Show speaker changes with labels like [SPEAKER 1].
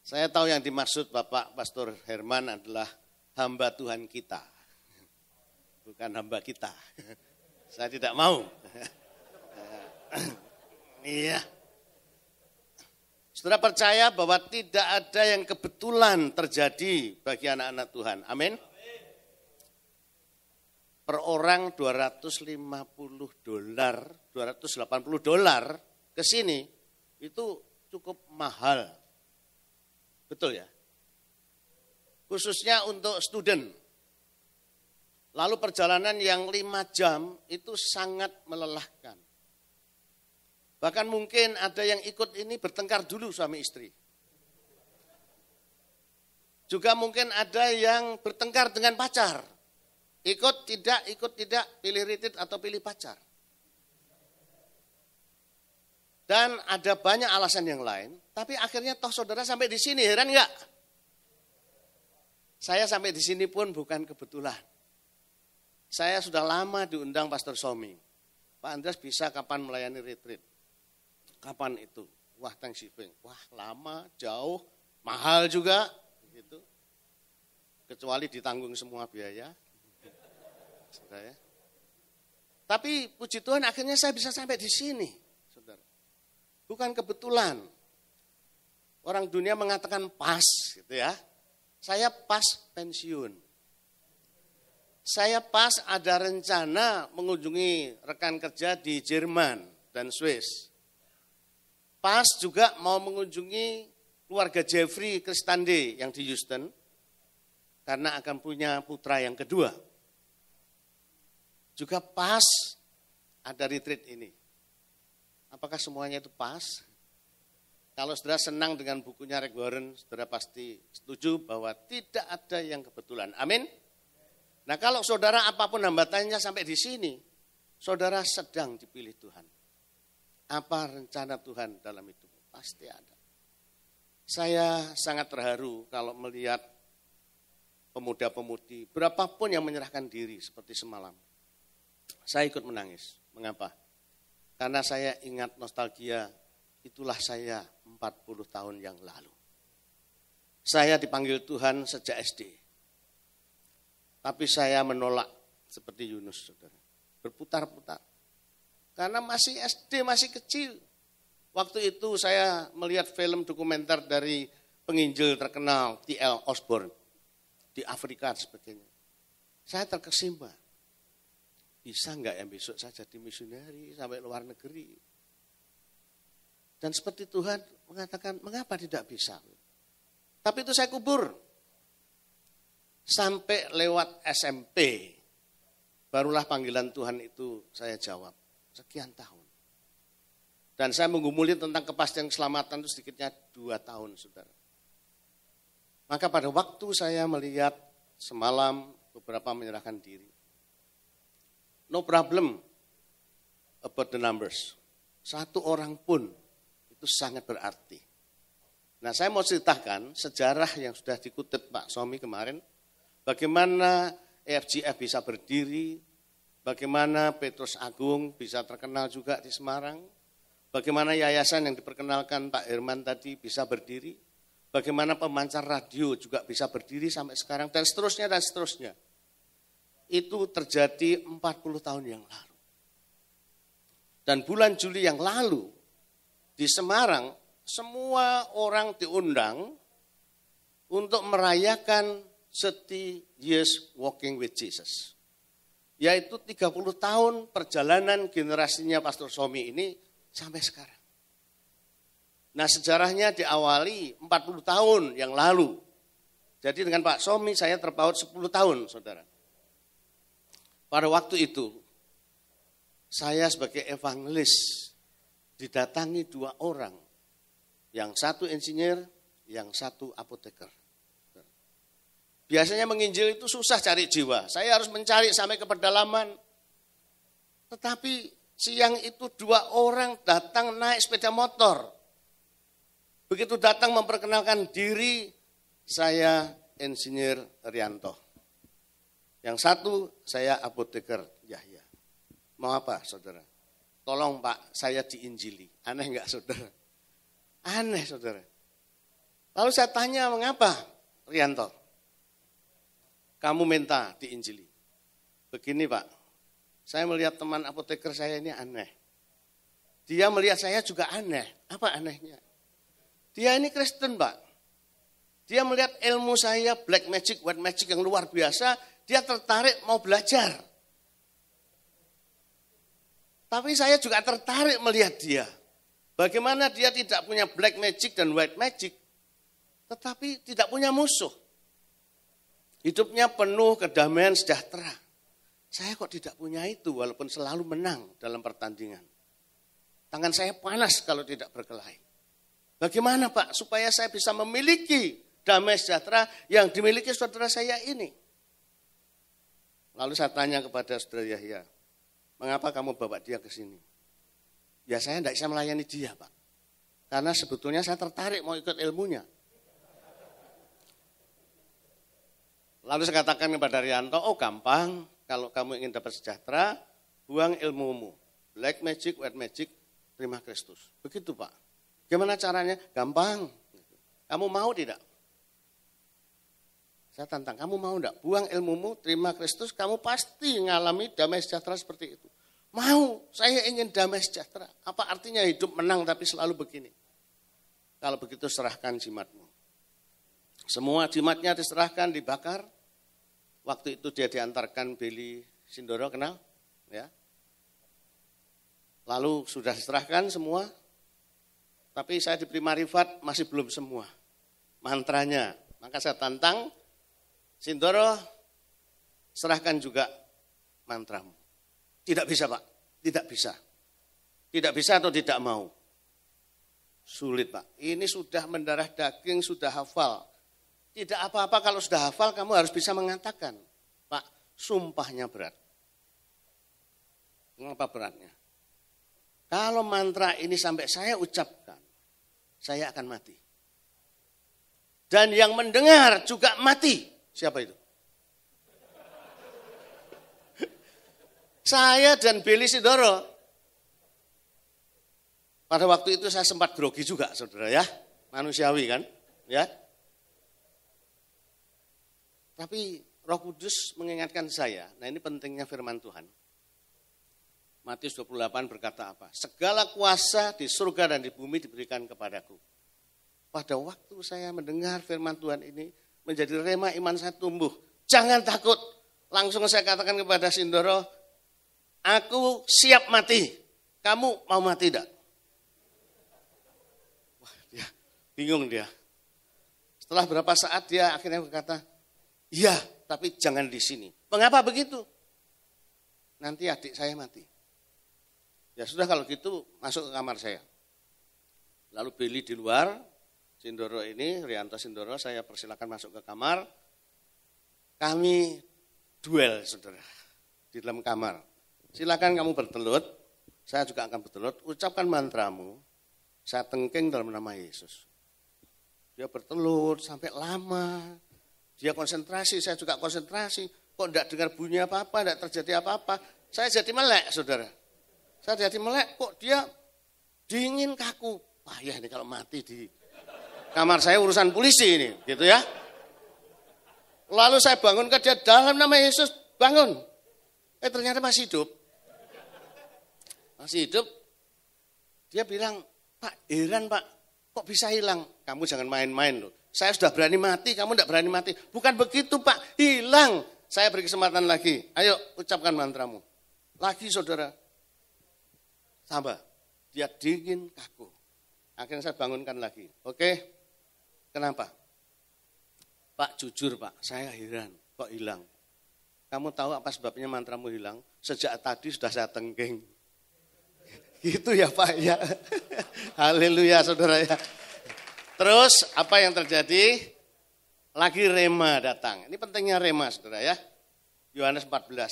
[SPEAKER 1] Saya tahu yang dimaksud Bapak Pastor Herman adalah hamba Tuhan kita. Bukan hamba kita. Saya tidak mau. Iya. Saudara percaya bahwa tidak ada yang kebetulan terjadi bagi anak-anak Tuhan. Amin. Per orang $280, $280 ke sini itu cukup mahal. Betul ya? Khususnya untuk student. Lalu perjalanan yang 5 jam itu sangat melelahkan. Bahkan mungkin ada yang ikut ini bertengkar dulu suami istri. Juga mungkin ada yang bertengkar dengan pacar. Ikut tidak, pilih retreat atau pilih pacar. Dan ada banyak alasan yang lain, tapi akhirnya toh saudara sampai di sini, heran enggak? Saya sampai di sini pun bukan kebetulan. Saya sudah lama diundang Pastor Somi. Pak Andreas bisa kapan melayani retreat? Kapan itu? Wah, Thanksgiving. Wah, lama, jauh, mahal juga. Gitu. Kecuali ditanggung semua biaya. Saudara. Tapi puji Tuhan akhirnya saya bisa sampai di sini. Saudara. Bukan kebetulan. Orang dunia mengatakan pas. Gitu ya. Saya pas pensiun. Saya pas ada rencana mengunjungi rekan kerja di Jerman dan Swiss. Pas juga mau mengunjungi keluarga Jeffrey Kristande yang di Houston. Karena akan punya putra yang kedua. Juga pas ada retreat ini. Apakah semuanya itu pas? Kalau saudara senang dengan bukunya Rick Warren, saudara pasti setuju bahwa tidak ada yang kebetulan. Amin. Nah kalau saudara apapun hambatannya sampai di sini, saudara sedang dipilih Tuhan. Apa rencana Tuhan dalam hidupmu? Pasti ada. Saya sangat terharu kalau melihat pemuda-pemudi, berapapun yang menyerahkan diri seperti semalam. Saya ikut menangis. Mengapa? Karena saya ingat nostalgia, itulah saya 40 tahun yang lalu. Saya dipanggil Tuhan sejak SD. Tapi saya menolak seperti Yunus, saudara. Berputar-putar. Karena masih SD, masih kecil. Waktu itu saya melihat film dokumenter dari penginjil terkenal T.L. Osborne di Afrika dan sebagainya. Saya terkesima. Bisa enggak yang besok saya jadi misioneri sampai luar negeri? Dan seperti Tuhan mengatakan, mengapa tidak bisa? Tapi itu saya kubur. Sampai lewat SMP, barulah panggilan Tuhan itu saya jawab. Sekian tahun. Dan saya menggumuli tentang kepastian keselamatan itu sedikitnya 2 tahun, saudara. Maka pada waktu saya melihat semalam beberapa menyerahkan diri. No problem about the numbers. 1 orang pun itu sangat berarti. Nah saya mau ceritakan sejarah yang sudah dikutip Pak Somi kemarin. Bagaimana EFGF bisa berdiri, bagaimana Petrus Agung bisa terkenal juga di Semarang, bagaimana yayasan yang diperkenalkan Pak Herman tadi bisa berdiri, bagaimana pemancar radio juga bisa berdiri sampai sekarang, dan seterusnya dan seterusnya. Itu terjadi 40 tahun yang lalu. Dan bulan Juli yang lalu, di Semarang, semua orang diundang untuk merayakan 30 years walking with Jesus. Yaitu 30 tahun perjalanan generasinya Pastor Somi ini sampai sekarang. Nah sejarahnya diawali 40 tahun yang lalu. Jadi dengan Pak Somi saya terpaut 10 tahun saudara. Pada waktu itu saya sebagai evangelis didatangi 2 orang. Yang satu insinyur, yang satu apoteker. Biasanya menginjil itu susah cari jiwa. Saya harus mencari sampai ke pedalaman. Tetapi siang itu 2 orang datang naik sepeda motor. Begitu datang memperkenalkan diri, saya insinyur Rianto. Yang satu saya apoteker Yahya. Mau apa saudara? Tolong Pak, saya diinjili. Aneh enggak saudara? Aneh saudara. Lalu saya tanya, mengapa Rianto? Kamu minta diinjili. Begini Pak, saya melihat teman apoteker saya ini aneh. Dia melihat saya juga aneh. Apa anehnya? Dia ini Kristen Pak. Dia melihat ilmu saya, black magic, white magic yang luar biasa. Dia tertarik mau belajar. Tapi saya juga tertarik melihat dia. Bagaimana dia tidak punya black magic dan white magic, tetapi tidak punya musuh. Hidupnya penuh kedamaian sejahtera. Saya kok tidak punya itu walaupun selalu menang dalam pertandingan. Tangan saya panas kalau tidak berkelahi. Bagaimana Pak supaya saya bisa memiliki damai sejahtera yang dimiliki saudara saya ini? Lalu saya tanya kepada saudara Yahya, mengapa kamu bawa dia ke sini? Ya saya tidak bisa melayani dia Pak. Karena sebetulnya saya tertarik mau ikut ilmunya. Lalu saya katakan kepada Rianto, oh gampang, kalau kamu ingin dapat sejahtera, buang ilmumu. Black magic, white magic, terima Kristus. Begitu Pak. Gimana caranya? Gampang. Kamu mau tidak? Saya tantang, kamu mau enggak? Buang ilmumu, terima Kristus, kamu pasti mengalami damai sejahtera seperti itu. Mau, saya ingin damai sejahtera. Apa artinya hidup menang tapi selalu begini? Kalau begitu serahkan jimatmu. Semua jimatnya diserahkan, dibakar. Waktu itu dia diantarkan Beli Sindoro, kenal? Ya. Lalu sudah diserahkan semua. Tapi saya diberi marifat masih belum semua. Mantranya. Maka saya tantang, Sindoro, serahkan juga mantramu. Tidak bisa Pak, tidak bisa. Tidak bisa atau tidak mau. Sulit Pak, ini sudah mendarah daging, sudah hafal. Tidak apa-apa kalau sudah hafal kamu harus bisa mengatakan. Pak, sumpahnya berat. Mengapa beratnya? Kalau mantra ini sampai saya ucapkan, saya akan mati. Dan yang mendengar juga mati. Siapa itu? Saya dan Beli Sindoro. Pada waktu itu saya sempat grogi juga, saudara ya. Manusiawi kan, ya. Tapi Roh Kudus mengingatkan saya, nah ini pentingnya firman Tuhan. Matius 28 berkata apa? Segala kuasa di surga dan di bumi diberikan kepadaku. Pada waktu saya mendengar firman Tuhan ini, menjadi rema iman saya tumbuh. Jangan takut. Langsung saya katakan kepada Sindoro, aku siap mati. Kamu mau mati tidak? Wah, dia bingung dia. Setelah berapa saat dia akhirnya berkata, iya, tapi jangan di sini. Mengapa begitu? Nanti adik saya mati. Ya sudah kalau gitu masuk ke kamar saya. Lalu Beli di luar, Sindoro ini, Rianto Sindoro, saya persilakan masuk ke kamar. Kami duel, saudara, di dalam kamar. Silakan kamu bertelut, saya juga akan bertelut. Ucapkan mantramu, saya tengking dalam nama Yesus. Dia bertelut sampai lama. Dia konsentrasi, saya juga konsentrasi. Kok tidak dengar bunyi apa-apa, tidak terjadi apa-apa. Saya jadi melek, saudara. Saya jadi melek, kok dia dingin kaku. Payah nih kalau mati di kamar saya urusan polisi ini, gitu ya. Lalu saya bangunkan dia dalam nama Yesus, bangun. Ternyata masih hidup. Masih hidup. Dia bilang, Pak, heran Pak, kok bisa hilang? Kamu jangan main-main loh. Saya sudah berani mati, kamu tidak berani mati. Bukan begitu Pak, hilang. Saya beri kesempatan lagi. Ayo, ucapkan mantramu. Lagi saudara. Tambah. Dia dingin, kaku. Akhirnya saya bangunkan lagi. Oke. Kenapa? Pak, jujur Pak, saya heran. Kok hilang? Kamu tahu apa sebabnya mantramu hilang? Sejak tadi sudah saya tengking. Gitu ya Pak ya. Haleluya saudara ya. Terus apa yang terjadi? Lagi rema datang. Ini pentingnya rema saudara ya. Yohanes 14.